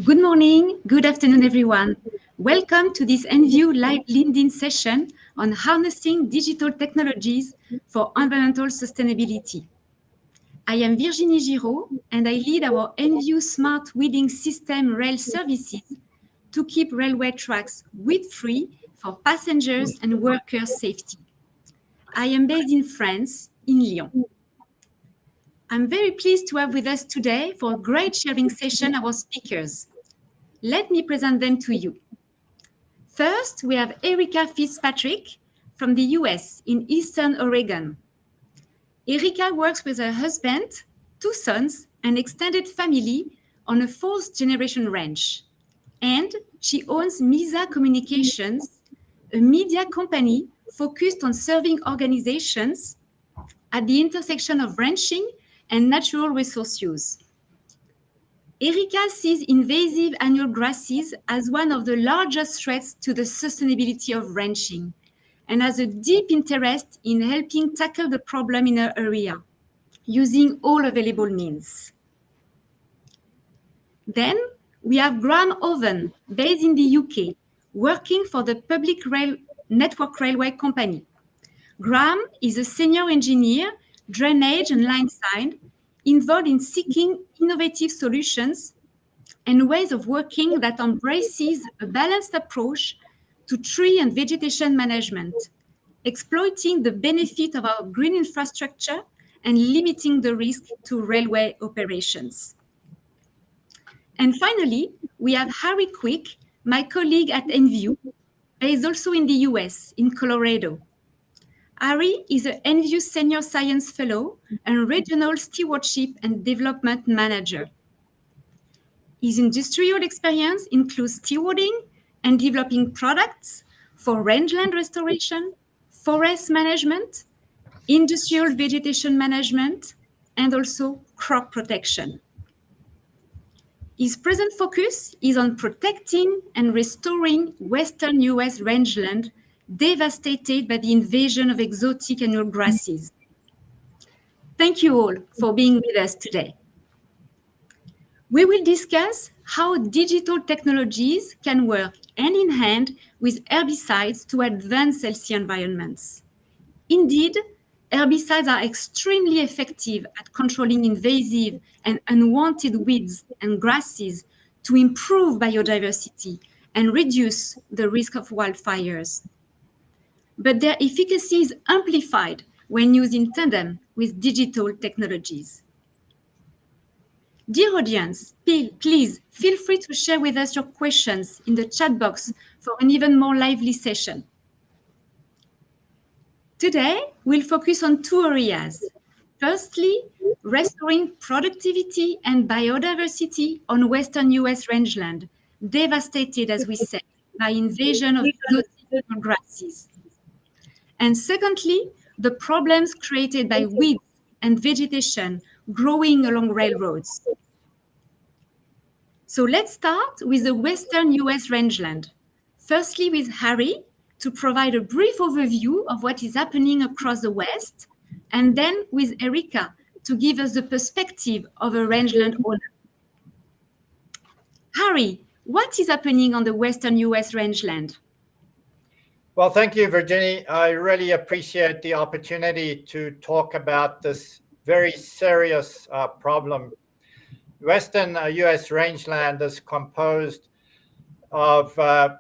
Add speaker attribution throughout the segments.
Speaker 1: Good morning, good afternoon, everyone. Welcome to this NView live LinkedIn session on harnessing digital technologies for environmental sustainability. I am Virginie Giraud, and I lead our NView Smart Weeding System rail services to keep railway tracks weed-free for passengers and workers' safety. I am based in France, in Lyon. I'm very pleased to have with us today for a great sharing session our speakers. Let me present them to you. First, we have Erica Fitzpatrick from the US in Eastern Oregon. Erica works with her husband, 2 sons, and extended family on a 4th-generation ranch. And she owns Misa Communications, a media company focused on serving organizations at the intersection of ranching and natural resource use. Erica sees invasive annual grasses as one of the largest threats to the sustainability of ranching and has a deep interest in helping tackle the problem in her area, using all available means. Then we have Graham Owen, based in the UK, working for the Public Rail Network Railway Company. Graham is a senior engineer, drainage and line side, involved in seeking innovative solutions and ways of working that embraces a balanced approach to tree and vegetation management, exploiting the benefit of our green infrastructure and limiting the risk to railway operations. And finally, we have Harry Quick, my colleague at NView, based also in the US, in Colorado. Harry is an NView Senior Science Fellow and Regional Stewardship and Development Manager. His industrial experience includes stewarding and developing products for rangeland restoration, forest management, industrial vegetation management, and also crop protection. His present focus is on protecting and restoring Western US rangeland devastated by the invasion of exotic annual grasses. Thank you all for being with us today. We will discuss how digital technologies can work hand in hand with herbicides to advance healthy environments. Indeed, herbicides are extremely effective at controlling invasive and unwanted weeds and grasses to improve biodiversity and reduce the risk of wildfires. But their efficacy is amplified when used in tandem with digital technologies. Dear audience, please feel free to share with us your questions in the chat box for an even more lively session. Today, we'll focus on 2 areas. Firstly, restoring productivity and biodiversity on Western US rangeland, devastated, as we said, by invasion of exotic grasses. And secondly, the problems created by weeds and vegetation growing along railroads. So let's start with the Western US rangeland. Firstly, with Harry to provide a brief overview of what is happening across the West, and then with Erica to give us the perspective of a rangeland owner. Harry, what is happening on the Western US rangeland?
Speaker 2: Well, thank you, Virginie. I really appreciate the opportunity to talk about this very serious problem. Western US rangeland is composed of a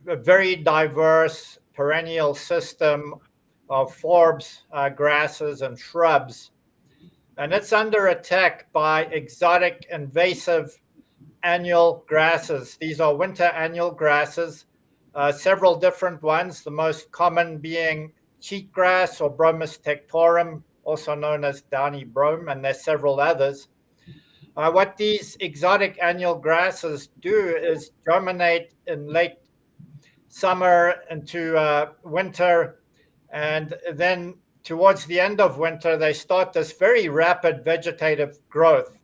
Speaker 2: very diverse perennial system of forbs, grasses, and shrubs. And it's under attack by exotic invasive annual grasses. These are winter annual grasses, several different ones, the most common being cheatgrass or Bromus tectorum, also known as downy brome, and there's several others. What these exotic annual grasses do is germinate in late summer into winter, and then towards the end of winter, they start this very rapid vegetative growth.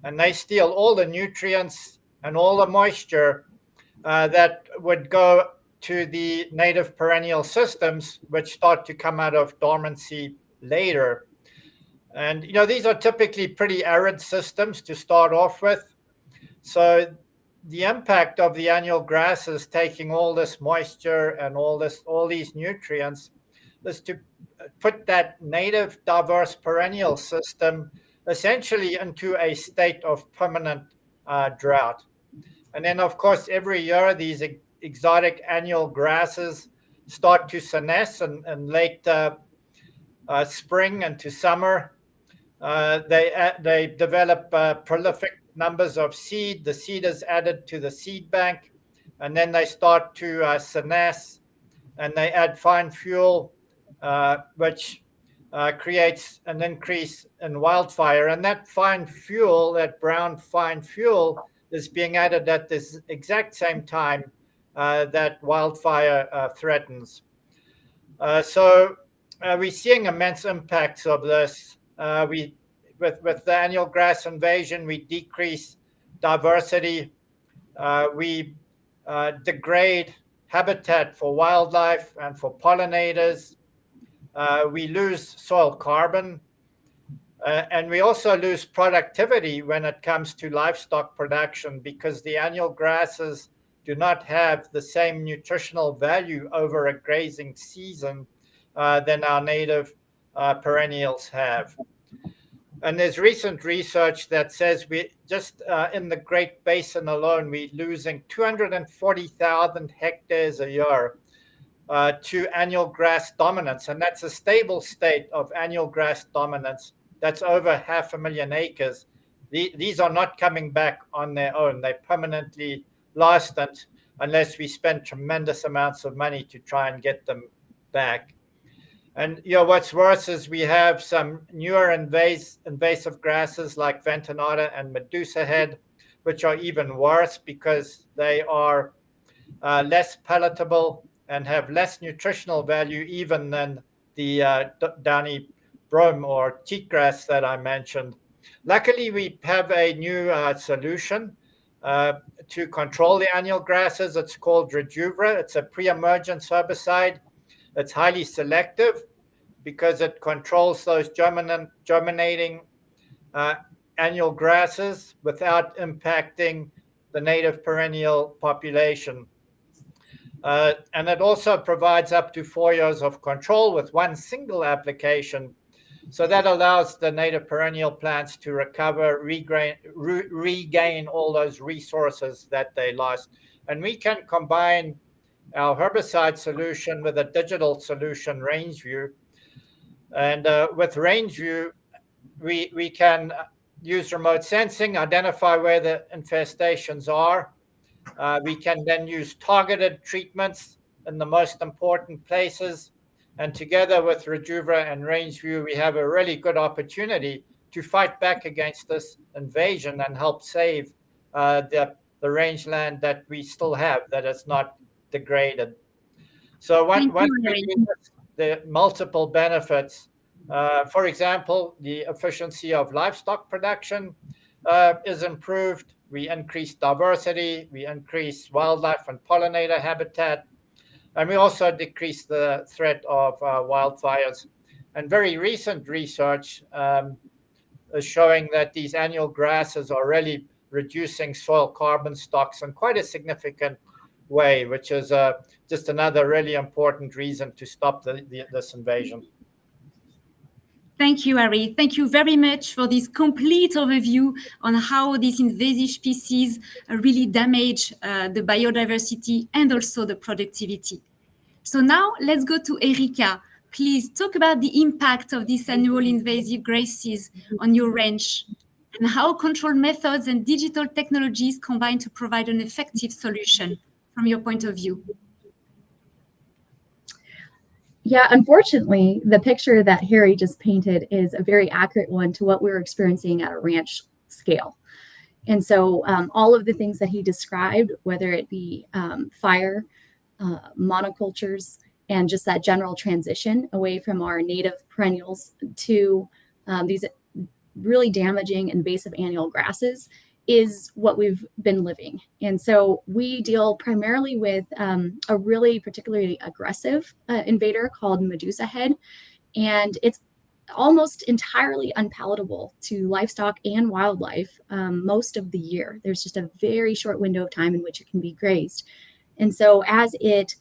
Speaker 2: And they steal all the nutrients and all the moisture that would go to the native perennial systems, which start to come out of dormancy later. And, these are typically pretty arid systems to start off with. So the impact of the annual grasses taking all this moisture and all these nutrients is to put that native diverse perennial system essentially into a state of permanent drought. And then, of course, every year these exotic annual grasses start to senesce in late spring and to summer. They develop prolific numbers of seed. The seed is added to the seed bank, and then they start to senesce, and they add fine fuel, which creates an increase in wildfire. And that fine fuel, that brown fine fuel, is being added at this exact same time that wildfire threatens. So we're seeing immense impacts of this. With the annual grass invasion, we decrease diversity. We degrade habitat for wildlife and for pollinators. We lose soil carbon. And we also lose productivity when it comes to livestock production because the annual grasses do not have the same nutritional value over a grazing season than our native perennials have. And there's recent research that says we just in the Great Basin alone, we're losing 240,000 hectares a year to annual grass dominance. And that's a stable state of annual grass dominance. That's over 500,000 acres. These are not coming back on their own. They permanently lost it unless we spend tremendous amounts of money to try and get them back. And what's worse is we have some newer invasive grasses like ventonata and medusa head, which are even worse because they are less palatable and have less nutritional value even than the downy brome or cheatgrass that I mentioned. Luckily, we have a new solution to control the annual grasses. It's called Rejuva. It's a pre-emergence herbicide. It's highly selective because it controls those germinating annual grasses without impacting the native perennial population. And it also provides up to 4 years of control with one single application. So that allows the native perennial plants to recover, regain all those resources that they lost. And we can combine our herbicide solution with a digital solution, RangeView. And with RangeView, we can use remote sensing, identify where the infestations are. We can then use targeted treatments in the most important places. And together with Rejuva and RangeView, we have a really good opportunity to fight back against this invasion and help save the rangeland that we still have that is not degraded. So once we use the multiple benefits, for example, the efficiency of livestock production is improved. We increase diversity, we increase wildlife and pollinator habitat, and we also decrease the threat of wildfires. And very recent research is showing that these annual grasses are really reducing soil carbon stocks in quite a significant way, which is just another really important reason to stop this invasion.
Speaker 1: Thank you, Harry. Thank you very much for this complete overview on how these invasive species really damage the biodiversity and also the productivity. So now let's go to Erika. Please talk about the impact of these annual invasive grasses on your ranch and how control methods and digital technologies combine to provide an effective solution from your point of view.
Speaker 3: Yeah, unfortunately, the picture that Harry just painted is a very accurate one to what we're experiencing at a ranch scale. And so all of the things that he described, whether it be fire, monocultures, and just that general transition away from our native perennials to these really damaging invasive annual grasses, is what we've been living. And so we deal primarily with a really particularly aggressive invader called medusa head. And it's almost entirely unpalatable to livestock and wildlife most of the year. There's just a very short window of time in which it can be grazed. And so as it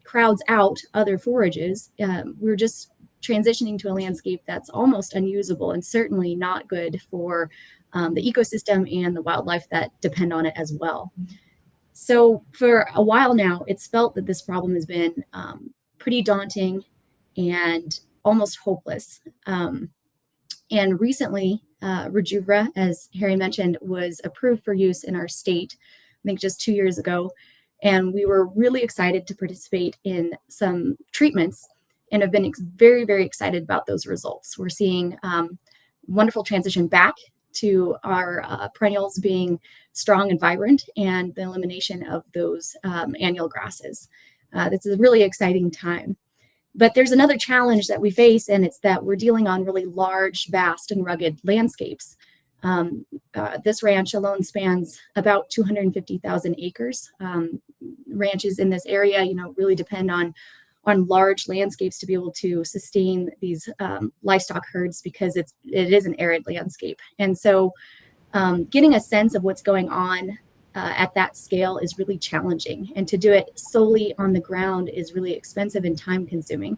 Speaker 3: crowds out other forages, we're just transitioning to a landscape that's almost unusable and certainly not good for the ecosystem and the wildlife that depend on it as well. So for a while now, it's felt that this problem has been pretty daunting and almost hopeless. And recently, Rejuvra, as Harry mentioned, was approved for use in our state, I think just 2 years ago. And we were really excited to participate in some treatments and have been very, very excited about those results. We're seeing wonderful transition back to our perennials being strong and vibrant, and the elimination of those annual grasses. This is a really exciting time. But there's another challenge that we face, and it's that we're dealing on really large, vast, and rugged landscapes. This ranch alone spans about 250,000 acres. Ranches in this area, really depend on large landscapes to be able to sustain these livestock herds, because it is an arid landscape. And so getting a sense of what's going on at that scale is really challenging. And to do it solely on the ground is really expensive and time consuming.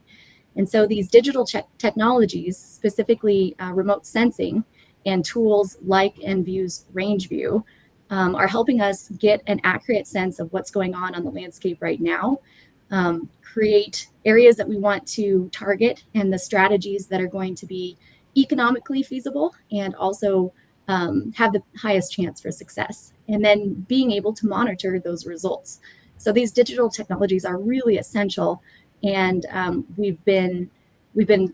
Speaker 3: And so these digital technologies, specifically remote sensing and tools like Enview's Range View, are helping us get an accurate sense of what's going on the landscape right now, create areas that we want to target and the strategies that are going to be economically feasible and also have the highest chance for success, and then being able to monitor those results. So these digital technologies are really essential, and we've been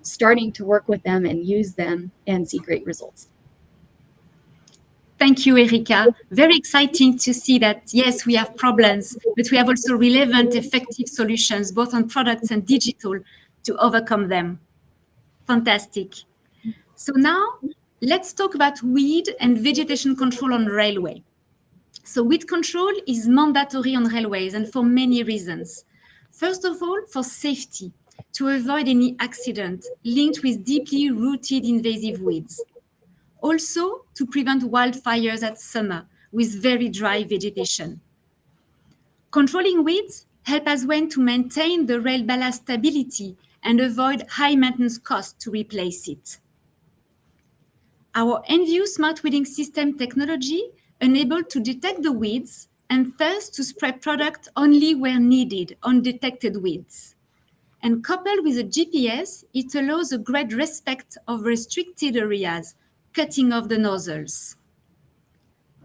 Speaker 3: starting to work with them and use them and see great results.
Speaker 1: Thank you, Erika. Very exciting to see that, yes, we have problems, but we have also relevant, effective solutions, both on products and digital, to overcome them. Fantastic. So now, let's talk about weed and vegetation control on railway. So weed control is mandatory on railways, and for many reasons. First of all, for safety, to avoid any accident linked with deeply rooted invasive weeds. Also, to prevent wildfires at summer with very dry vegetation. Controlling weeds help as well to maintain the rail ballast stability and avoid high maintenance costs to replace it. Our Enview smart weeding system technology enables to detect the weeds and thus to spray product only where needed on detected weeds. And coupled with a GPS, it allows a great respect of restricted areas, cutting off the nozzles.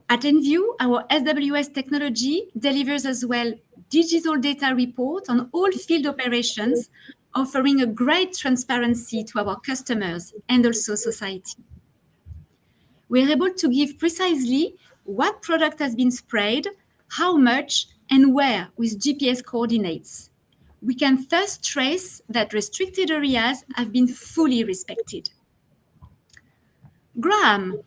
Speaker 1: At Enview, our SWS technology delivers as well digital data report on all field operations, offering a great transparency to our customers and also society. We're able to give precisely what product has been sprayed, how much, and where with GPS coordinates. We can thus trace that restricted areas have been fully respected. Graham,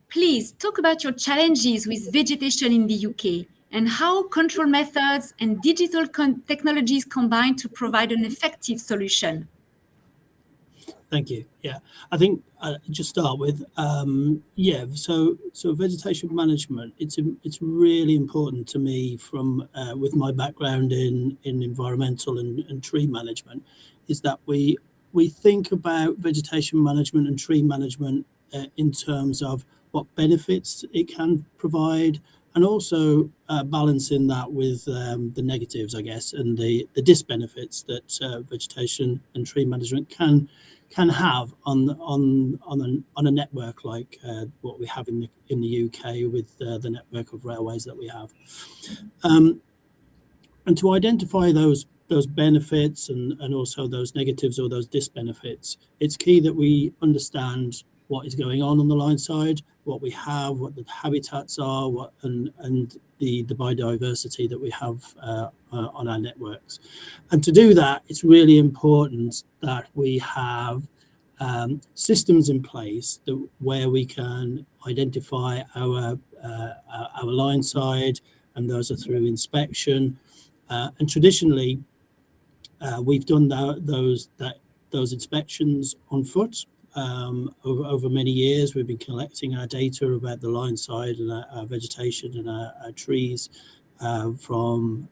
Speaker 1: please talk about your challenges with vegetation in the UK and how control methods and digital technologies combine to provide an effective solution.
Speaker 4: Thank you. Yeah, I think just start with so vegetation management. It's really important to me from with my background in environmental and tree management, is that we think about vegetation management and tree management in terms of what benefits it can provide, and also balancing that with the negatives, I guess, and the disbenefits that vegetation and tree management can have on a network like what we have in the UK with the network of railways that we have, and to identify those benefits and also those negatives or those disbenefits. It's key that we understand what is going on the line side, what we have, what the habitats are, and the biodiversity that we have on our networks. And to do that, it's really important that we have systems in place where we can identify our line side, and those are through inspection. And traditionally, we've done that those inspections on foot. Over many years, we've been collecting our data about the line side and our vegetation and our trees from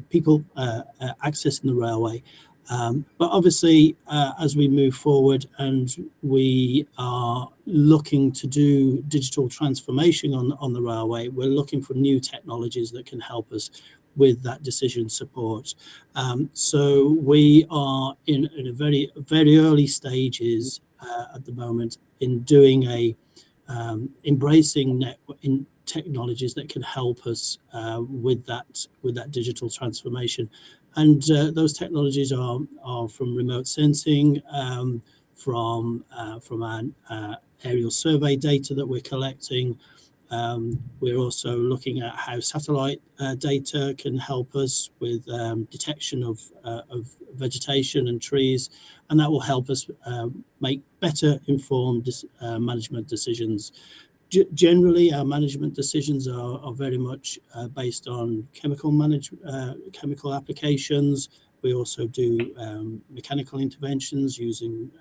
Speaker 4: people accessing the railway. But obviously, as we move forward and we are looking to do digital transformation on the railway, we're looking for new technologies that can help us with that decision support. So we are in a very early stages at the moment in doing embracing in technologies that can help us with that digital transformation. And those technologies are from remote sensing, from our aerial survey data that we're collecting. We're also looking at how satellite data can help us with detection of vegetation and trees, and that will help us make better informed management decisions. Generally, our management decisions are very much based on chemical applications. We also do mechanical interventions using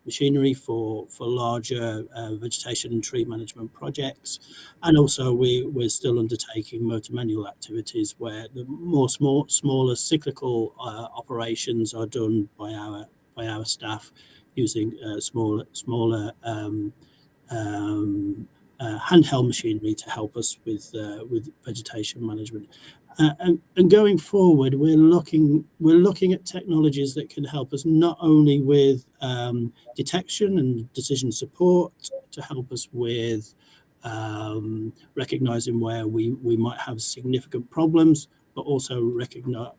Speaker 4: machinery for larger vegetation and tree management projects. And also we're still undertaking motor manual activities where the smaller cyclical operations are done by our staff using smaller handheld machinery to help us with vegetation management. And going forward, we're looking at technologies that can help us not only with detection and decision support to help us with recognizing where we might have significant problems, but also recognize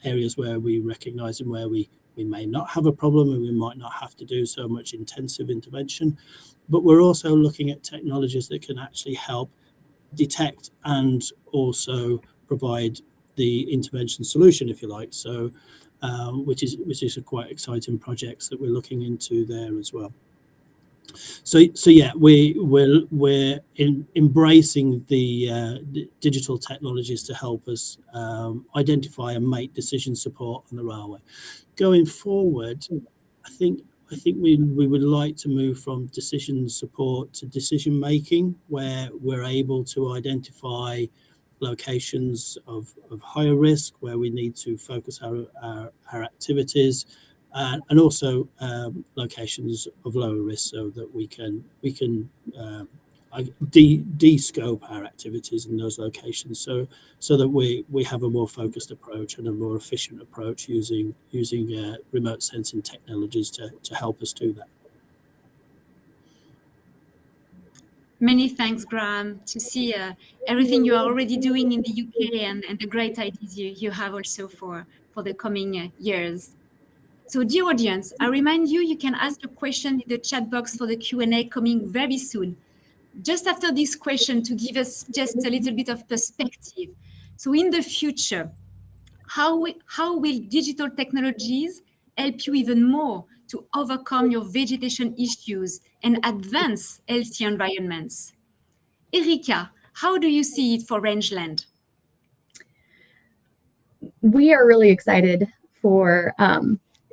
Speaker 4: areas where we recognize and where we may not have a problem and we might not have to do so much intensive intervention. But we're also looking at technologies that can actually help detect and also provide the intervention solution, if you like. So, which is a quite exciting projects that we're looking into there as well. So yeah, we're embracing the digital technologies to help us identify and make decision support on the railway. Going forward, I think we would like to move from decision support to decision making, where we're able to identify locations of higher risk where we need to focus our activities, and also locations of lower risk, so that we can de-scope our activities in those locations, so that we have a more focused approach and a more efficient approach using remote sensing technologies to help us do that.
Speaker 1: Many thanks, Graham, to see everything you are already doing in the UK and the great ideas you have also for the coming years. So dear audience, I remind you can ask a question in the chat box for the Q&A coming very soon. Just after this question, to give us just a little bit of perspective. So in the future, how will digital technologies help you even more to overcome your vegetation issues and advance healthy environments? Erika, how do you see it for rangeland?
Speaker 3: We are really excited for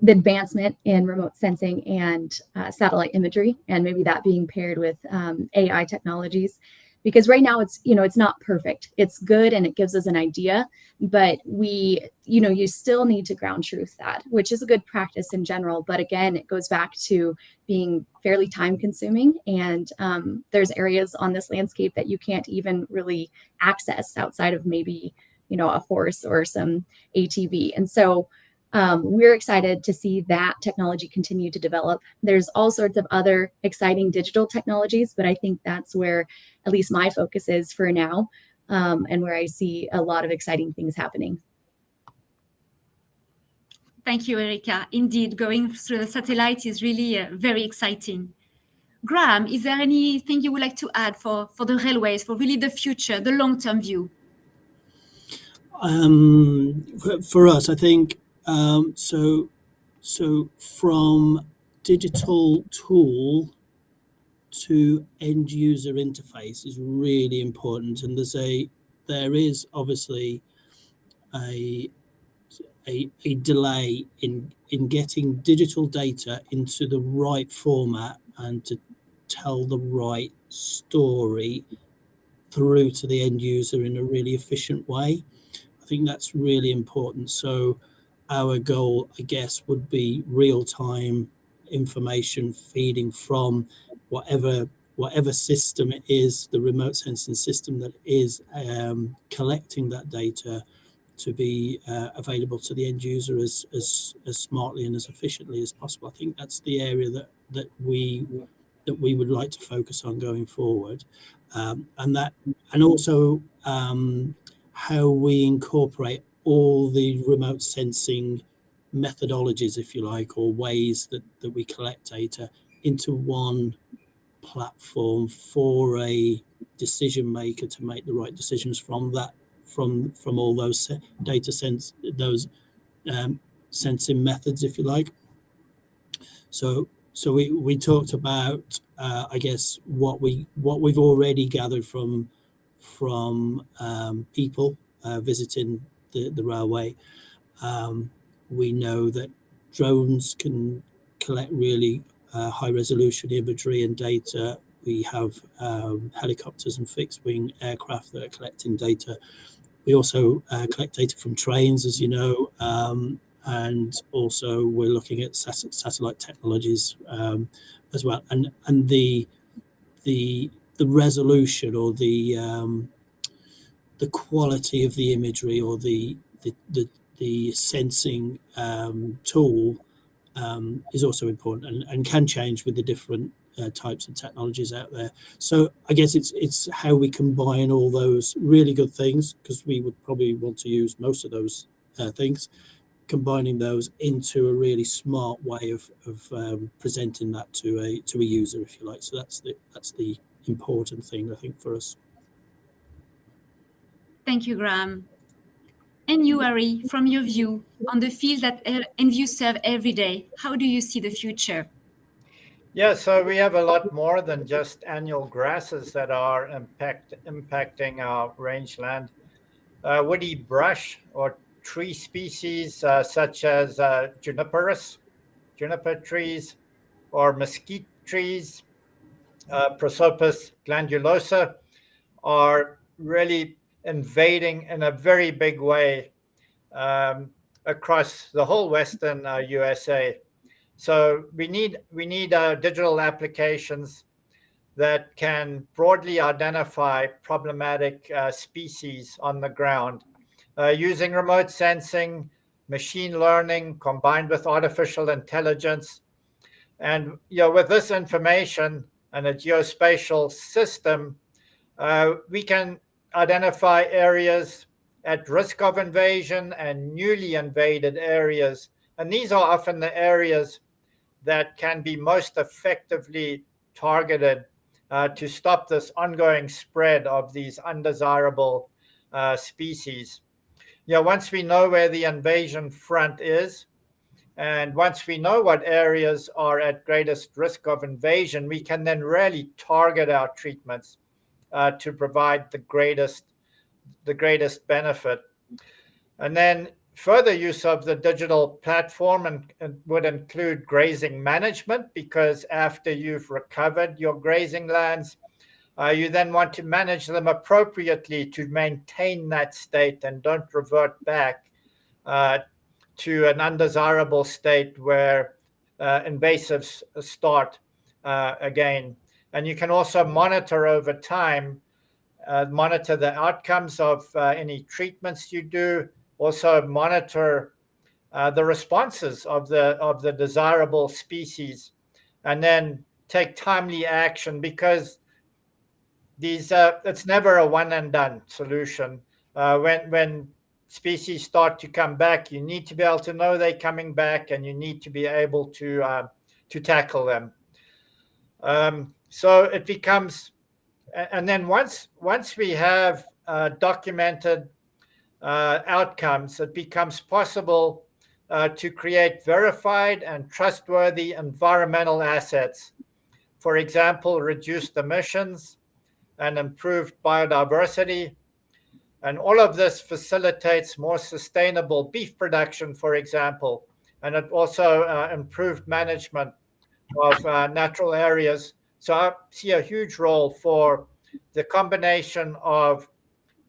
Speaker 3: the advancement in remote sensing and satellite imagery, and maybe that being paired with AI technologies, because right now it's not perfect. It's good and it gives us an idea, but you still need to ground truth that, which is a good practice in general. But again, it goes back to being fairly time consuming, and there's areas on this landscape that you can't even really access outside of maybe a horse or some ATV. And so we're excited to see that technology continue to develop. There's all sorts of other exciting digital technologies, but I think that's where at least my focus is for now, and where I see a lot of exciting things happening.
Speaker 1: Thank you, Erika. Indeed, going through the satellite is really very exciting. Graham, is there anything you would like to add for the railways, for really the future, the long-term view?
Speaker 4: For us, I think, so from digital tool to end user interface is really important, and there is obviously a a delay in getting digital data into the right format and to tell the right story through to the end user in a really efficient way. I think that's really important. So our goal, I guess, would be real-time information feeding from whatever system it is, the remote sensing system that is collecting that data, to be available to the end user as smartly and as efficiently as possible. I think that's the area that we would like to focus on going forward, and also how we incorporate all the remote sensing methodologies, if you like, or ways that we collect data into one platform for a decision maker to make the right decisions from that, from all those those sensing methods, if you like. So we talked about I guess what we've already gathered from people visiting the railway. We know that drones can collect really high resolution imagery and data. We have helicopters and fixed wing aircraft that are collecting data. We also collect data from trains, as you know, and also we're looking at satellite technologies as well. And the resolution or the quality of the imagery or the sensing tool is also important and can change with the different types of technologies out there. So I guess it's how we combine all those really good things, because we would probably want to use most of those things, combining those into a really smart way of presenting that to a user, if you like. So that's the important thing, I think, for us.
Speaker 1: Thank you, Graham. And you, Ari, from your view on the field that Enview serve every day, how do you see the future?
Speaker 2: Yeah, so we have a lot more than just annual grasses that are impacting our rangeland. Woody brush or tree species such as juniper trees, or mesquite trees, Prosopis glandulosa, are really invading in a very big way across the whole western USA. So we need digital applications that can broadly identify problematic species on the ground using remote sensing, machine learning combined with artificial intelligence. And with this information and a geospatial system, we can identify areas at risk of invasion and newly invaded areas. And these are often the areas that can be most effectively targeted to stop this ongoing spread of these undesirable species. Once we know where the invasion front is, and once we know what areas are at greatest risk of invasion, we can then really target our treatments to provide the greatest benefit. And then further use of the digital platform and would include grazing management, because after you've recovered your grazing lands, you then want to manage them appropriately to maintain that state and don't revert back to an undesirable state where invasives start again. And you can also monitor over time, monitor the outcomes of any treatments you do, also monitor the responses of the desirable species, and then take timely action, because these it's never a one and done solution. When species start to come back, you need to be able to know they're coming back, and you need to be able to tackle them. So it becomes, and then once we have documented outcomes, it becomes possible to create verified and trustworthy environmental assets. For example, reduced emissions and improved biodiversity. And all of this facilitates more sustainable beef production, for example, and it also improved management of natural areas. So I see a huge role for the combination of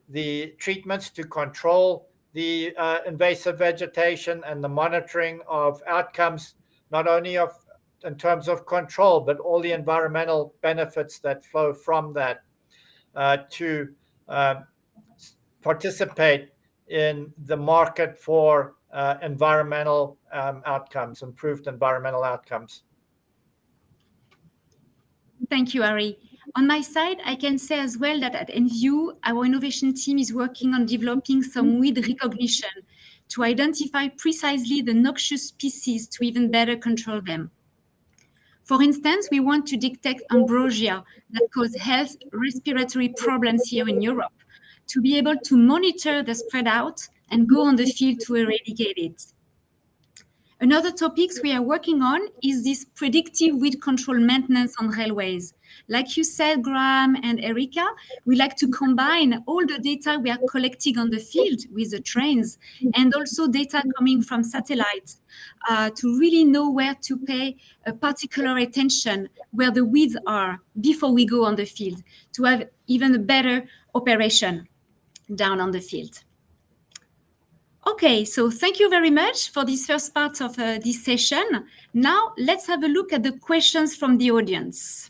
Speaker 2: the treatments to control the invasive vegetation and the monitoring of outcomes, not only in terms of control, but all the environmental benefits that flow from that, to participate in the market for environmental outcomes, improved environmental outcomes.
Speaker 1: Thank you, Harry. On my side, I can say as well that at NVU, our innovation team is working on developing some weed recognition to identify precisely the noxious species to even better control them. For instance, we want to detect ambrosia that cause health respiratory problems here in Europe, to be able to monitor the spread out and go on the field to eradicate it. Another topic we are working on is this predictive weed control maintenance on railways. Like you said, Graham and Erica, we like to combine all the data we are collecting on the field with the trains and also data coming from satellites to really know where to pay a particular attention, where the weeds are before we go on the field, to have even a better operation down on the field. Okay, so thank you very much for this first part of this session. Now, let's have a look at the questions from the audience.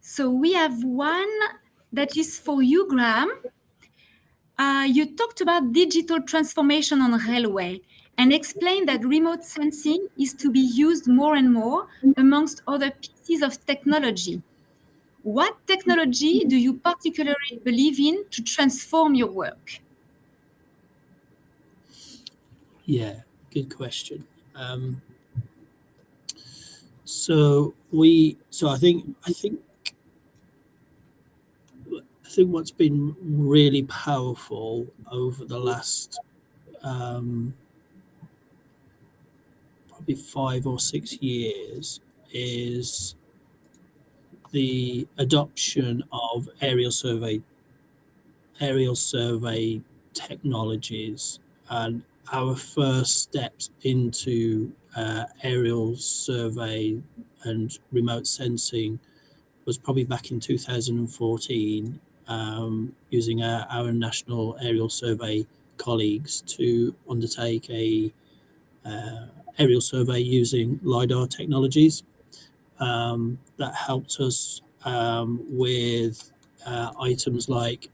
Speaker 1: So we have one that is for you, Graham. You talked about digital transformation on railway and explained that remote sensing is to be used more and more amongst other pieces of technology. What technology do you particularly believe in to transform your work?
Speaker 4: Yeah, good question. So I think what's been really powerful over the last probably 5 or 6 years is the adoption of aerial survey technologies, and our first steps into aerial survey and remote sensing was probably back in 2014, using our national aerial survey colleagues to undertake a aerial survey using LiDAR technologies. That helped us with items like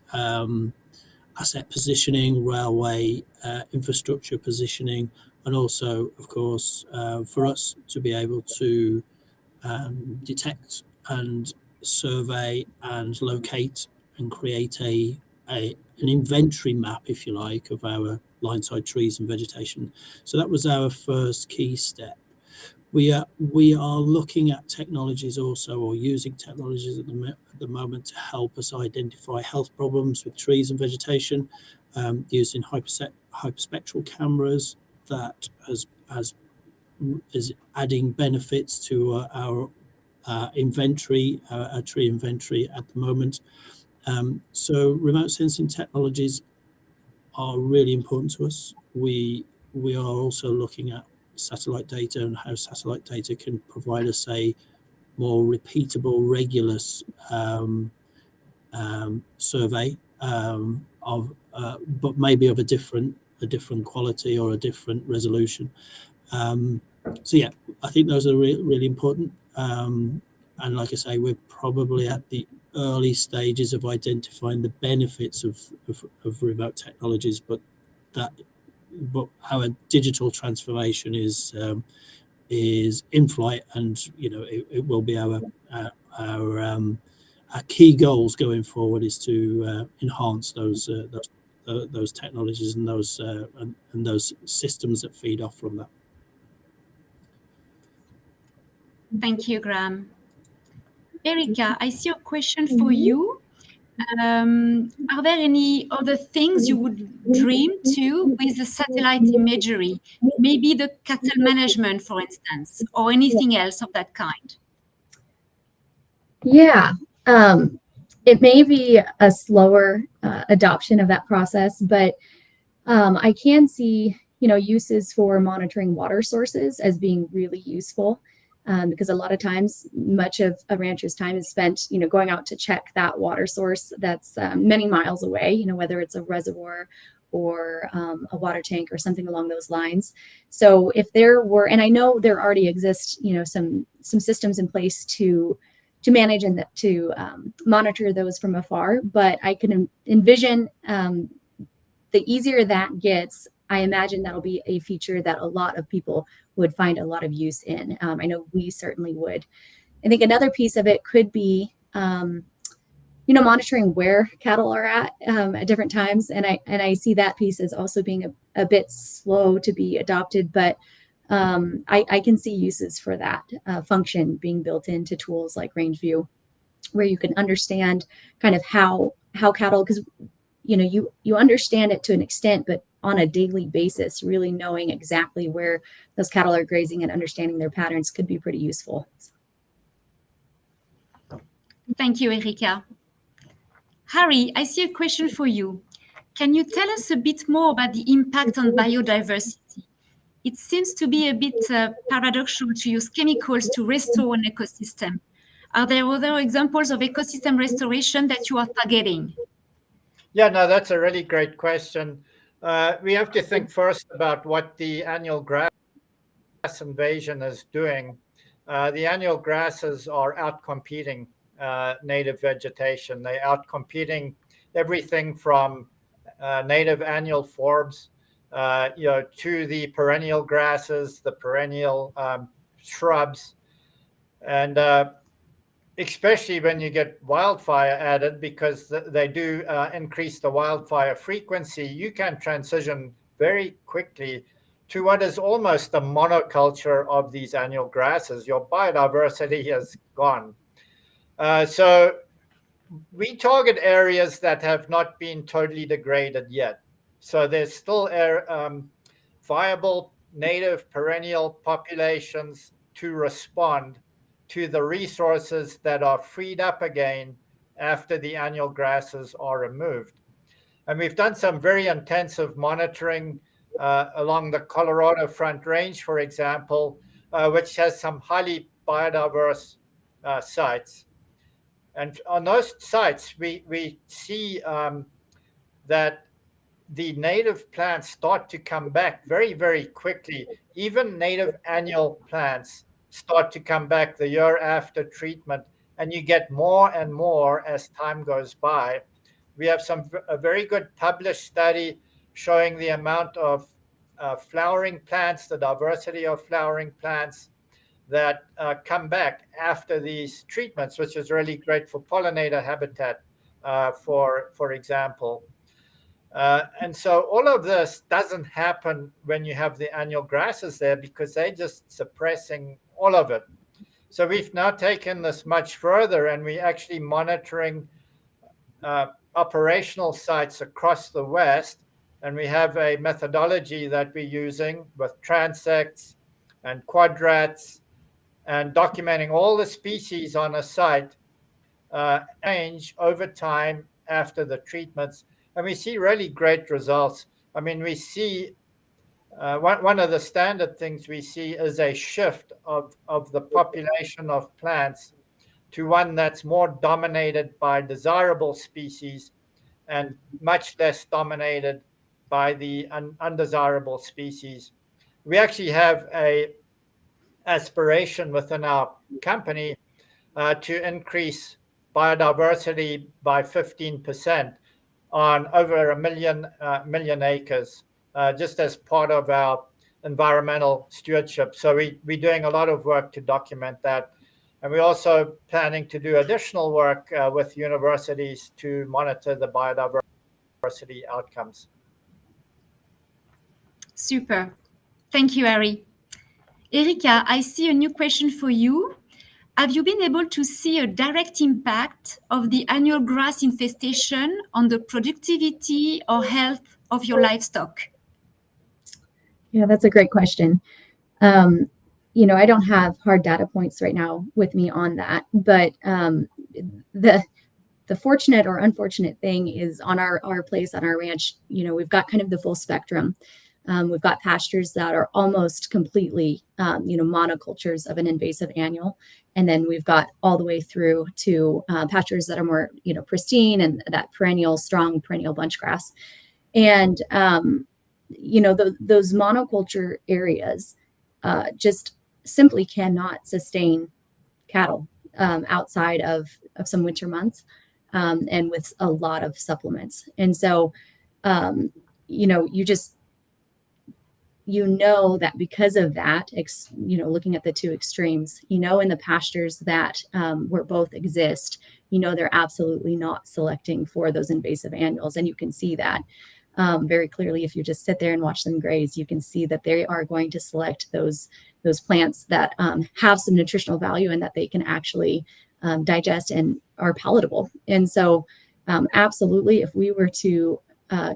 Speaker 4: asset positioning, railway infrastructure positioning, and also, of course, for us to be able to detect and survey and locate and create an inventory map, if you like, of our line-side trees and vegetation. So that was our first key step. We are looking at technologies also, or using technologies at the moment to help us identify health problems with trees and vegetation, using hyperspectral cameras that is adding benefits to our inventory, our tree inventory at the moment. So remote sensing technologies are really important to us. We are also looking at satellite data and how satellite data can provide us a more repeatable, regular survey but maybe of a different quality or a different resolution. So yeah, I think those are really important. And like I say, we're probably at the early stages of identifying the benefits of remote technologies, but our digital transformation is in flight, and it will be our key goals going forward is to enhance those technologies and those systems that feed off from that.
Speaker 1: Thank you, Graham. Erica, I see a question for you. Are there any other things you would dream to with the satellite imagery? Maybe the cattle management, for instance, or anything else of that kind?
Speaker 3: Yeah. it may be a slower adoption of that process, but I can see, uses for monitoring water sources as being really useful. Because a lot of times, much of a rancher's time is spent, going out to check that water source that's many miles away, whether it's a reservoir or a water tank or something along those lines. So if there were, and I know there already exist, some systems in place to manage and to monitor those from afar, but I can envision the easier that gets, I imagine that'll be a feature that a lot of people would find a lot of use in. I know we certainly would. I think another piece of it could be, monitoring where cattle are at different times. And I see that piece as also being a bit slow to be adopted, but I can see uses for that function being built into tools like RangeView, where you can understand kind of how cattle, because you understand it to an extent, but on a daily basis, really knowing exactly where those cattle are grazing and understanding their patterns could be pretty useful.
Speaker 1: Thank you, Erika. Harry, I see a question for you. Can you tell us a bit more about the impact on biodiversity? It seems to be a bit paradoxical to use chemicals to restore an ecosystem. Are there other examples of ecosystem restoration that you are targeting?
Speaker 2: Yeah, no, that's a really great question. We have to think first about what the annual grass invasion is doing. The annual grasses are outcompeting native vegetation. They're outcompeting everything from native annual forbs, to the perennial grasses, the perennial shrubs, and especially when you get wildfire added, because they do increase the wildfire frequency, you can transition very quickly to what is almost a monoculture of these annual grasses. Your biodiversity has gone. So we target areas that have not been totally degraded yet. So there's still viable native perennial populations to respond to the resources that are freed up again after the annual grasses are removed. And we've done some very intensive monitoring along the Colorado Front Range, for example, which has some highly biodiverse sites. And on those sites, we see that the native plants start to come back very, very quickly. Even native annual plants start to come back the year after treatment, and you get more and more as time goes by. We have a very good published study showing the amount of flowering plants, the diversity of flowering plants that come back after these treatments, which is really great for pollinator habitat, for example. And so all of this doesn't happen when you have the annual grasses there, because they're just suppressing all of it. So we've now taken this much further, and we're actually monitoring operational sites across the West. And we have a methodology that we're using with transects and quadrats, and documenting all the species on a site change over time after the treatments. And we see really great results. I mean, we see one of the standard things we see is a shift of the population of plants to one that's more dominated by desirable species and much less dominated by the undesirable species. We actually have a aspiration within our company to increase biodiversity by 15% on over a million acres, just as part of our environmental stewardship. So we're doing a lot of work to document that. And we're also planning to do additional work with universities to monitor the biodiversity outcomes.
Speaker 1: Super. Thank you, Harry. Erika, I see a new question for you. Have you been able to see a direct impact of the annual grass infestation on the productivity or health of your livestock?
Speaker 3: Yeah, that's a great question. I don't have hard data points right now with me on that, but the fortunate or unfortunate thing is on our place, on our ranch, we've got kind of the full spectrum. We've got pastures that are almost completely, monocultures of an invasive annual. And then we've got all the way through to pastures that are more, pristine and that strong perennial bunch grass. And, those monoculture areas just simply cannot sustain cattle outside of some winter months and with a lot of supplements. And so, that because of that, looking at the two extremes, in the pastures that where both exist, they're absolutely not selecting for those invasive annuals. And you can see that very clearly if you just sit there and watch them graze. You can see that they are going to select those plants that have some nutritional value and that they can actually digest and are palatable. And so absolutely, if we were to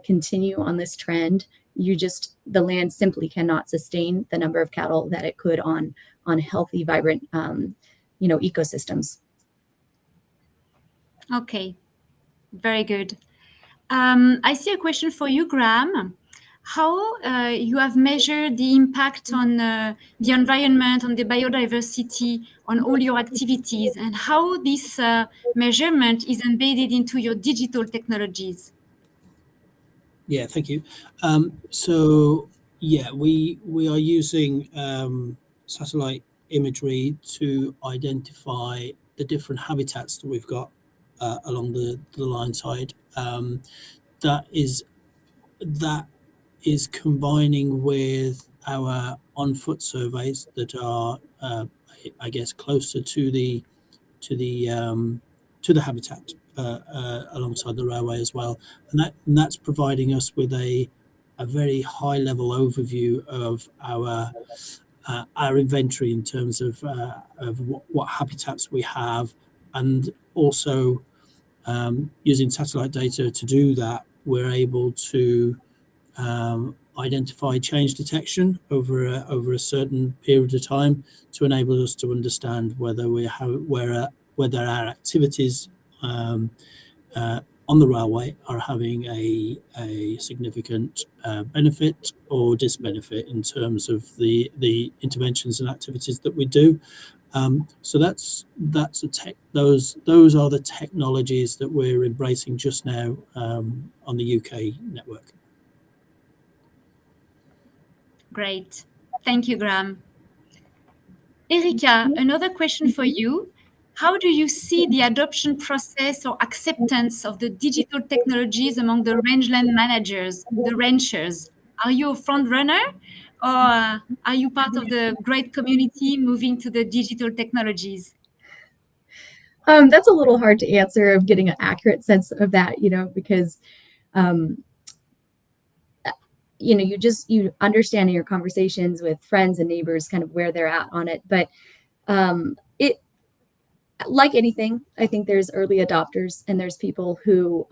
Speaker 3: continue on this trend, the land simply cannot sustain the number of cattle that it could on healthy, vibrant, ecosystems.
Speaker 1: Okay, very good. I see a question for you, Graham. How you have measured the impact on the environment, on the biodiversity, on all your activities, and how this measurement is embedded into your digital technologies?
Speaker 4: Yeah, thank you. We are using satellite imagery to identify the different habitats that we've got along the line side. That is combining with our on-foot surveys that are, I guess, closer to the habitat alongside the railway as well, and that's providing us with a very high level overview of our inventory in terms of what habitats we have, and also using satellite data to do that, we're able to identify change detection over a certain period of time to enable us to understand whether our activities on the railway are having a significant benefit or disbenefit in terms of the interventions and activities that we do. So those are the technologies that we're embracing just now on the UK network.
Speaker 1: Great. Thank you, Graham. Erika, another question for you. How do you see the adoption process or acceptance of the digital technologies among the rangeland managers, the ranchers? Are you a front runner, or are you part of the great community moving to the digital technologies?
Speaker 3: That's a little hard to answer, of getting an accurate sense of that, because you understand in your conversations with friends and neighbors kind of where they're at on it. But it, like anything, I think there's early adopters and there's people who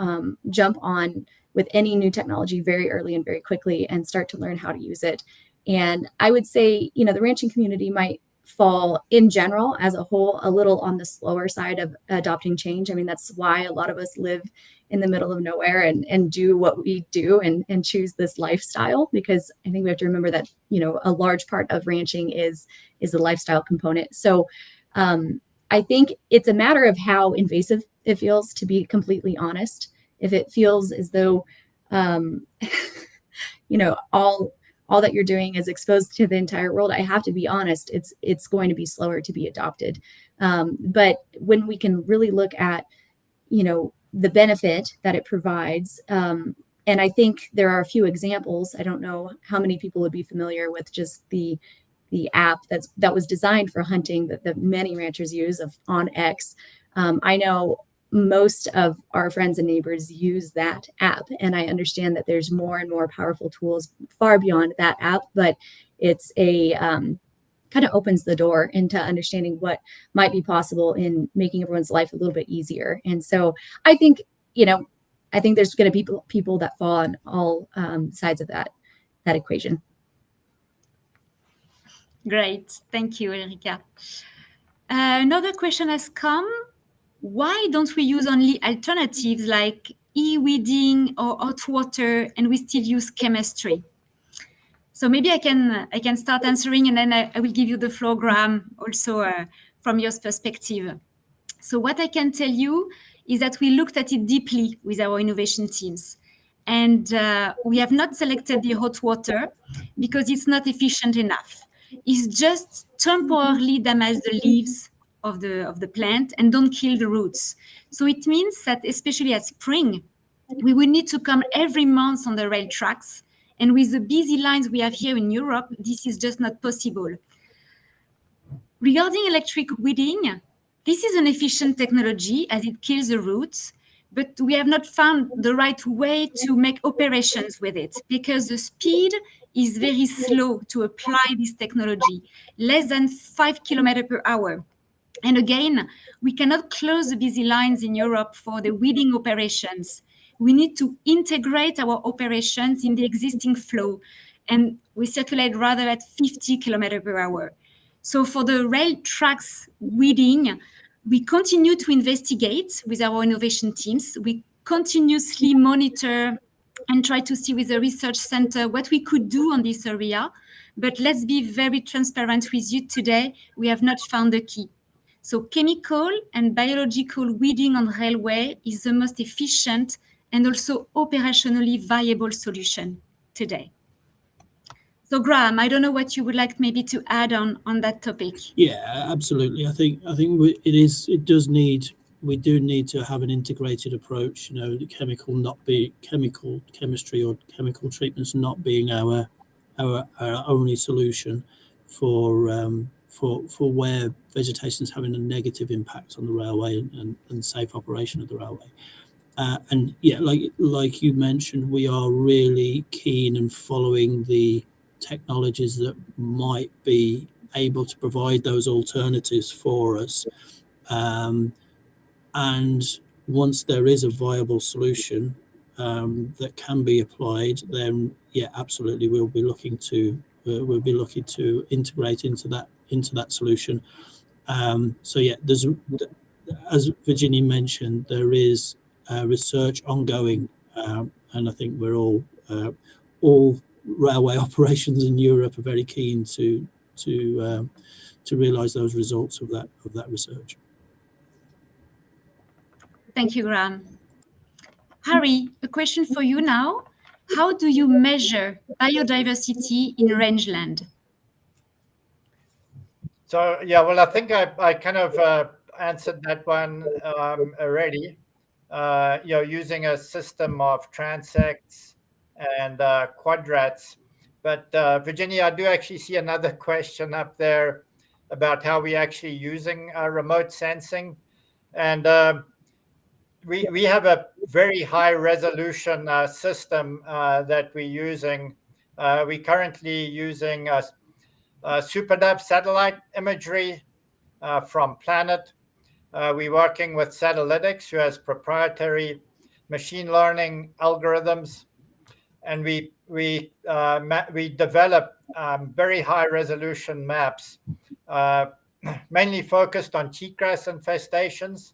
Speaker 3: jump on with any new technology very early and very quickly and start to learn how to use it. And I would say, the ranching community might fall in general as a whole a little on the slower side of adopting change. I mean, that's why a lot of us live in the middle of nowhere and do what we do and choose this lifestyle, because I think we have to remember that, a large part of ranching is the lifestyle component. So I think it's a matter of how invasive it feels, to be completely honest. If it feels as though, all that you're doing is exposed to the entire world, I have to be honest, it's going to be slower to be adopted. But when we can really look at, the benefit that it provides, and I think there are a few examples. I don't know how many people would be familiar with just the app that was designed for hunting that many ranchers use on X. I know most of our friends and neighbors use that app, and I understand that there's more and more powerful tools far beyond that app, but it's a kind of opens the door into understanding what might be possible in making everyone's life a little bit easier. And so I think there's going to be people that fall on all sides of that equation.
Speaker 1: Great. Thank you, Erika. Another question has come. why don't we use only alternatives like e-weeding or hot water, and we still use chemistry? So maybe I can start answering, and then I will give you the floor, Graham, also from your perspective. So what I can tell you is that we looked at it deeply with our innovation teams. And we have not selected the hot water because it's not efficient enough. It's just temporarily damage the leaves of the plant and don't kill the roots. So it means that especially at spring, we will need to come every month on the rail tracks. And with the busy lines we have here in Europe, this is just not possible. Regarding electric weeding, this is an efficient technology as it kills the roots, but we have not found the right way to make operations with it because the speed is very slow to apply this technology, less than 5 kilometers per hour. And again, we cannot close the busy lines in Europe for the weeding operations. We need to integrate our operations in the existing flow, and we circulate rather at 50 kilometers per hour. So for the rail tracks weeding, we continue to investigate with our innovation teams. We continuously monitor and try to see with the research center what we could do on this area. But let's be very transparent with you today. We have not found the key. So chemical and biological weeding on railway is the most efficient and also operationally viable solution today. So Graham, I don't know what you would like maybe to add on that topic.
Speaker 4: Yeah, absolutely. I think we do need to have an integrated approach. You know, the chemistry or chemical treatments not being our only solution for where vegetation is having a negative impact on the railway and safe operation of the railway. And yeah, like you mentioned, we are really keen in following the technologies that might be able to provide those alternatives for us. And once there is a viable solution that can be applied, then yeah, absolutely, we'll be looking to integrate into that solution. So yeah, there's, as Virginia mentioned, there is research ongoing, and I think we're all railway operations in Europe are very keen to realise those results of that research.
Speaker 1: Thank you, Graham. Harry, a question for you now. How do you measure biodiversity in rangeland?
Speaker 2: So yeah, well, I think I kind of answered that one already. Using a system of transects and quadrats. But Virginia, I do actually see another question up there about how we actually using remote sensing, and we have a very high resolution system that we're using. We currently using SuperDub satellite imagery from Planet. We're working with Satellytics, who has proprietary machine learning algorithms, and we develop very high resolution maps, mainly focused on cheatgrass infestations.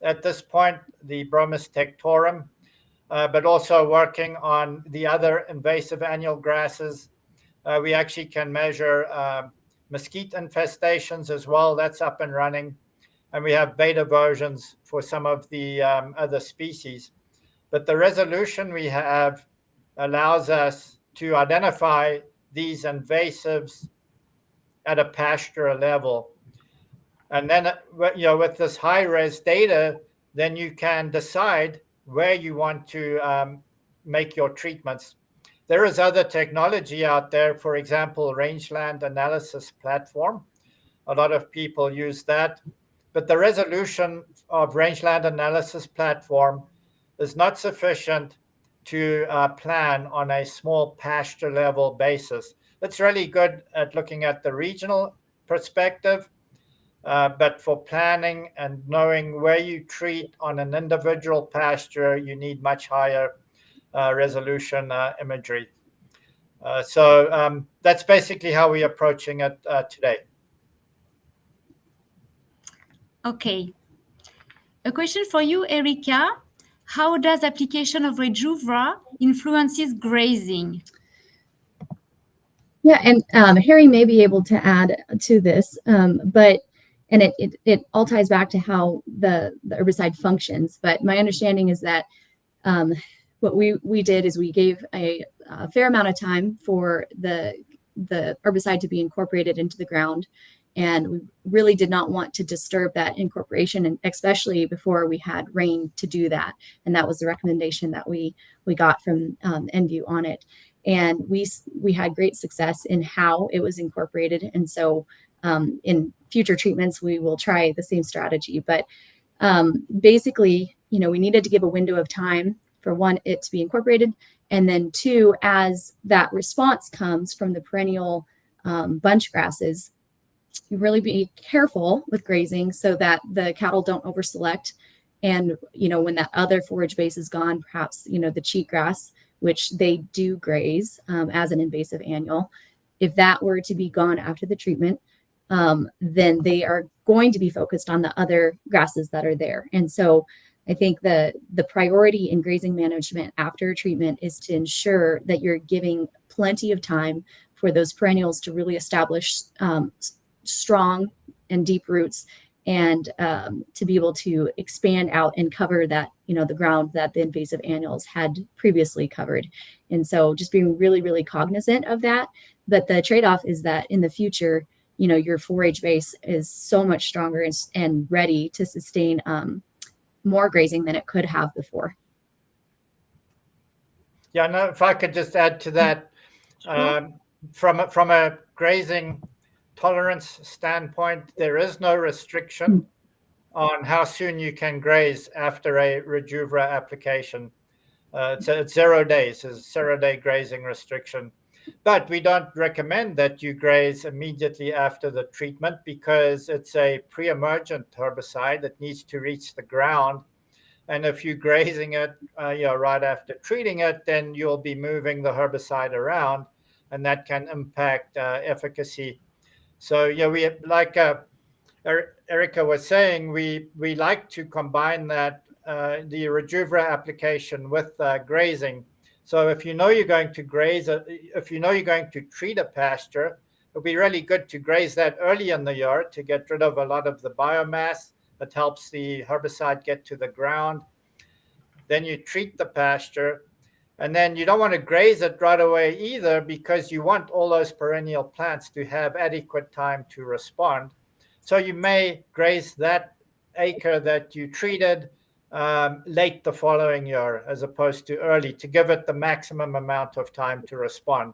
Speaker 2: At this point, the Bromus tectorum, but also working on the other invasive annual grasses. We actually can measure mesquite infestations as well. That's up and running. And we have beta versions for some of the other species. But the resolution we have allows us to identify these invasives at a pasture level. And then, with this high-res data, then you can decide where you want to make your treatments. There is other technology out there, for example, rangeland analysis platform. A lot of people use that. But the resolution of rangeland analysis platform is not sufficient to plan on a small pasture level basis. It's really good at looking at the regional perspective, but for planning and knowing where you treat on an individual pasture, you need much higher resolution imagery. So that's basically how we're approaching it today.
Speaker 1: Okay. A question for you, Erica. How does application of Rejuvra influences grazing?
Speaker 3: Yeah, and Harry may be able to add to this, but it all ties back to how the herbicide functions. But my understanding is that what we did is we gave a fair amount of time for the herbicide to be incorporated into the ground, and we really did not want to disturb that incorporation, and especially before we had rain to do that. And that was the recommendation that we got from NView on it. And we had great success in how it was incorporated. And so in future treatments, we will try the same strategy. But basically, we needed to give a window of time for one, it to be incorporated. And then two, as that response comes from the perennial bunch grasses, you really be careful with grazing so that the cattle don't overselect. And, when that other forage base is gone, perhaps, the cheatgrass, which they do graze as an invasive annual, if that were to be gone after the treatment, then they are going to be focused on the other grasses that are there. And so I think the priority in grazing management after treatment is to ensure that you're giving plenty of time for those perennials to really establish strong and deep roots, and to be able to expand out and cover that, the ground that the invasive annuals had previously covered. And so just being really, really cognizant of that. But the trade-off is that in the future, your forage base is so much stronger and ready to sustain more grazing than it could have before.
Speaker 2: Yeah, no, if I could just add to that, from a grazing tolerance standpoint, there is no restriction on how soon you can graze after a Rejuvra application. It's 0 days, it's a 0-day grazing restriction. But we don't recommend that you graze immediately after the treatment because it's a pre-emergent herbicide that needs to reach the ground. And if you're grazing it right after treating it, then you'll be moving the herbicide around, and that can impact efficacy. So we like Erica was saying, we like to combine that the Rejuvra application with grazing. So if you're going to graze, if you're going to treat a pasture, it'll be really good to graze that early in the year to get rid of a lot of the biomass that helps the herbicide get to the ground. Then you treat the pasture, and then you don't want to graze it right away either because you want all those perennial plants to have adequate time to respond. So you may graze that acre that you treated late the following year as opposed to early to give it the maximum amount of time to respond.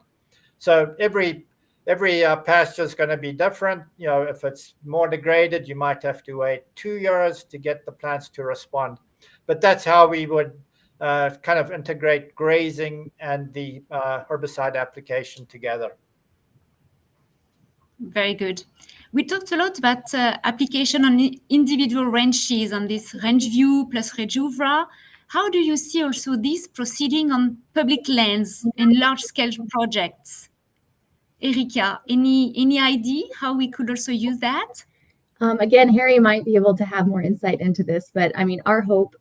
Speaker 2: So every pasture is going to be different. If it's more degraded, you might have to wait 2 years to get the plants to respond. But that's how we would kind of integrate grazing and the herbicide application together.
Speaker 1: Very good. We talked a lot about application on individual ranches on this range view plus Rejuvra. How do you see also this proceeding on public lands and large-scale projects? Erica, any idea how we could also use that?
Speaker 3: Again, Harry might be able to have more insight into this, but I mean, our hope,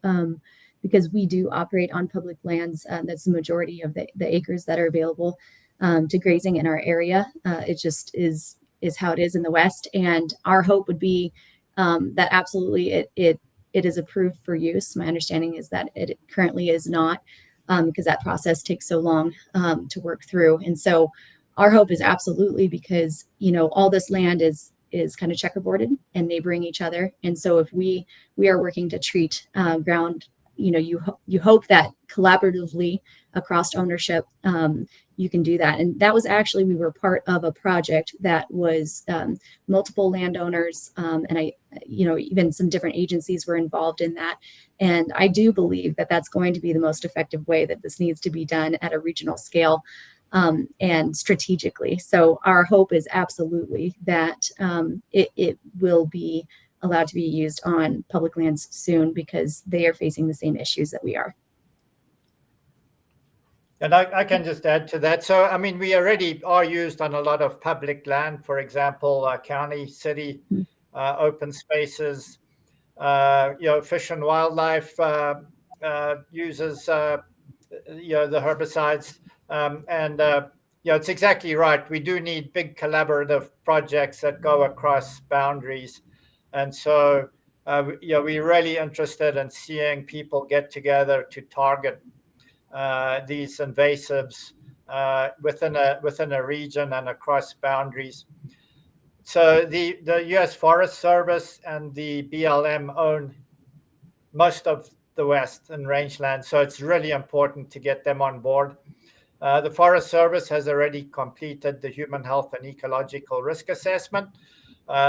Speaker 3: because we do operate on public lands, that's the majority of the acres that are available to grazing in our area. It just is how it is in the West. And our hope would be that absolutely it is approved for use. My understanding is that it currently is not, because that process takes so long to work through. And so our hope is absolutely because, all this land is kind of checkerboarded and neighboring each other. And so if we are working to treat ground, you hope that collaboratively across ownership, you can do that. And that was actually, we were part of a project that was multiple landowners, and even some different agencies were involved in that. And I do believe that that's going to be the most effective way that this needs to be done at a regional scale. And strategically. So our hope is absolutely that it will be allowed to be used on public lands soon because they are facing the same issues that we are.
Speaker 2: And I can just add to that. So, I mean, we already are used on a lot of public land, for example, county, city, open spaces. Fish and Wildlife uses the herbicides, and it's exactly right. We do need big collaborative projects that go across boundaries, and so we're really interested in seeing people get together to target these invasives within a region and across boundaries. So the U.S. Forest Service and the BLM own most of the West and rangeland, so it's really important to get them on board. The Forest Service has already completed the human health and ecological risk assessment,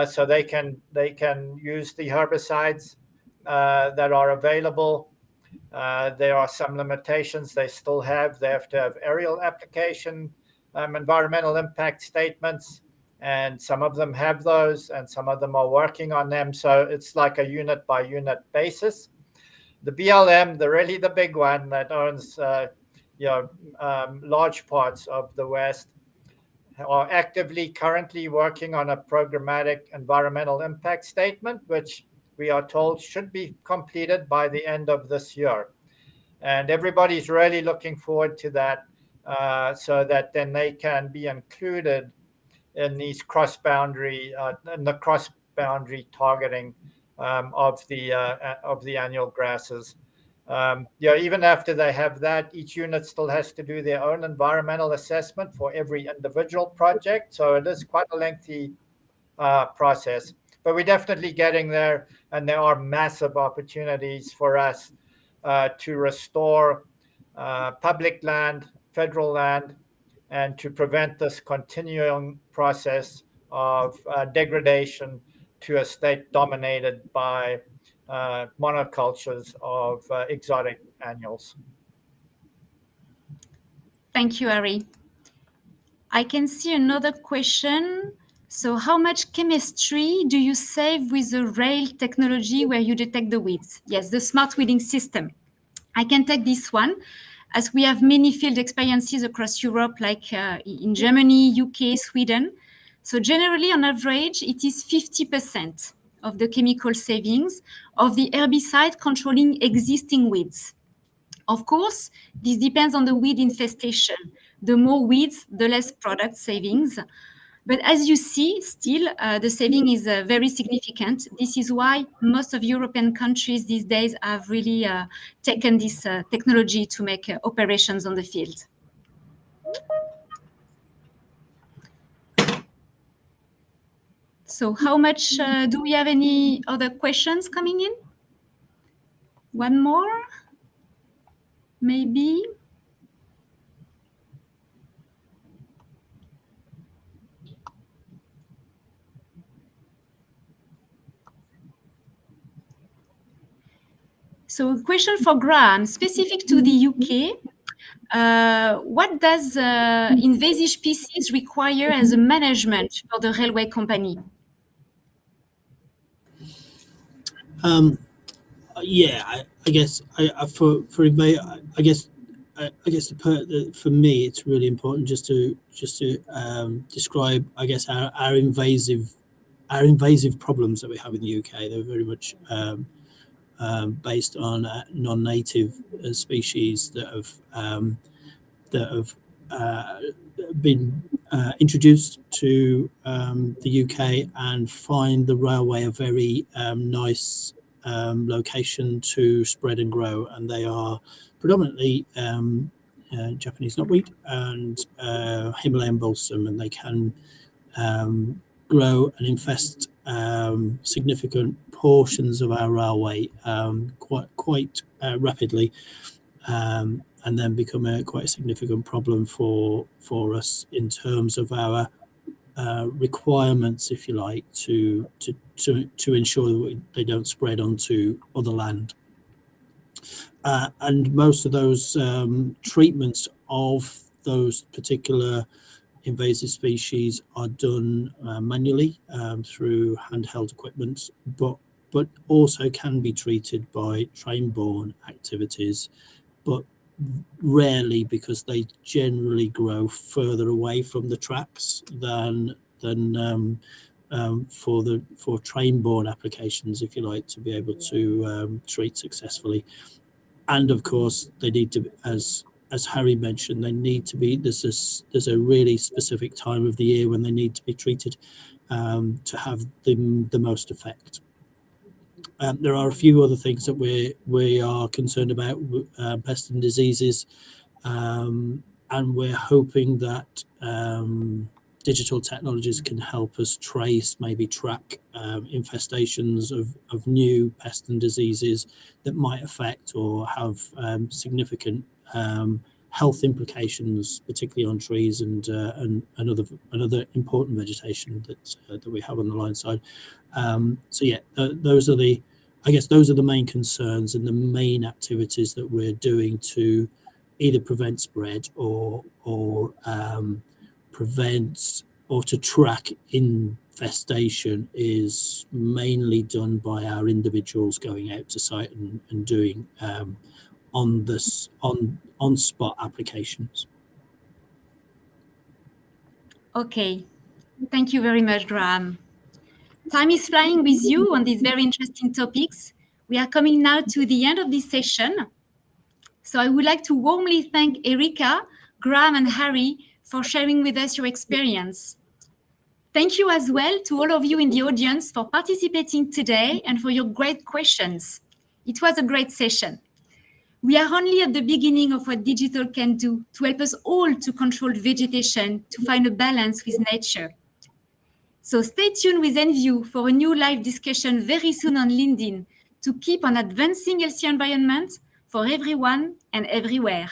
Speaker 2: so they can use the herbicides that are available. There are some limitations they still have. They have to have aerial application, environmental impact statements, and some of them have those, and some of them are working on them. So it's like a unit by unit basis. The BLM, really the big one that owns large parts of the West, are actively currently working on a programmatic environmental impact statement, which we are told should be completed by the end of this year. And everybody's really looking forward to that, so that then they can be included in these cross-boundary targeting of the annual grasses. Even after they have that, each unit still has to do their own environmental assessment for every individual project. So it is quite a lengthy process, but we're definitely getting there, and there are massive opportunities for us to restore public land, federal land, and to prevent this continuing process of degradation to a state dominated by monocultures of exotic annuals.
Speaker 1: Thank you, Harry. I can see another question. So how much chemistry do you save with the rail technology where you detect the weeds? Yes, the smart weeding system. I can take this one, as we have many field experiences across Europe, like in Germany, UK, Sweden. So generally, on average, it is 50% of the chemical savings of the herbicide controlling existing weeds. Of course, this depends on the weed infestation. The more weeds, the less product savings. But as you see, still, the saving is very significant. This is why most of European countries these days have really taken this technology to make operations on the field. So how much, do we have any other questions coming in? One more, maybe? So a question for Graham, specific to the UK. What does invasive species require as a management for the railway company?
Speaker 4: I guess for me it's really important just to describe, I guess, our invasive problems that we have in the UK. They're very much based on non-native species that have been introduced to the UK and find the railway a very nice location to spread and grow, and they are predominantly Japanese knotweed and Himalayan balsam, and they can grow and infest significant portions of our railway quite rapidly, and then become quite a significant problem for us in terms of our requirements, if you like, to ensure that they don't spread onto other land. And most of those treatments of those particular invasive species are done manually through handheld equipment, but also can be treated by train-borne activities, but rarely, because they generally grow further away from the tracks than for train-borne applications, if you like, to be able to treat successfully. And of course, they need to, as Harry mentioned, they need to be, there's a really specific time of the year when they need to be treated to have the most effect. There are a few other things that we are concerned about, pests and diseases, and we're hoping that digital technologies can help us trace, maybe track infestations of new pests and diseases that might affect or have significant health implications, particularly on trees and other important vegetation that we have on the line side. So yeah, those are the main concerns and the main activities that we're doing to either prevent spread or prevent or to track infestation is mainly done by our individuals going out to site and doing on spot applications.
Speaker 1: Okay, thank you very much, Graham. Time is flying with you on these very interesting topics. We are coming now to the end of this session. So I would like to warmly thank Erica, Graham, and Harry for sharing with us your experience. Thank you as well to all of you in the audience for participating today and for your great questions. It was a great session. We are only at the beginning of what digital can do to help us all to control vegetation, to find a balance with nature. So stay tuned with Enview for a new live discussion very soon on LinkedIn to keep on advancing healthy environment for everyone and everywhere.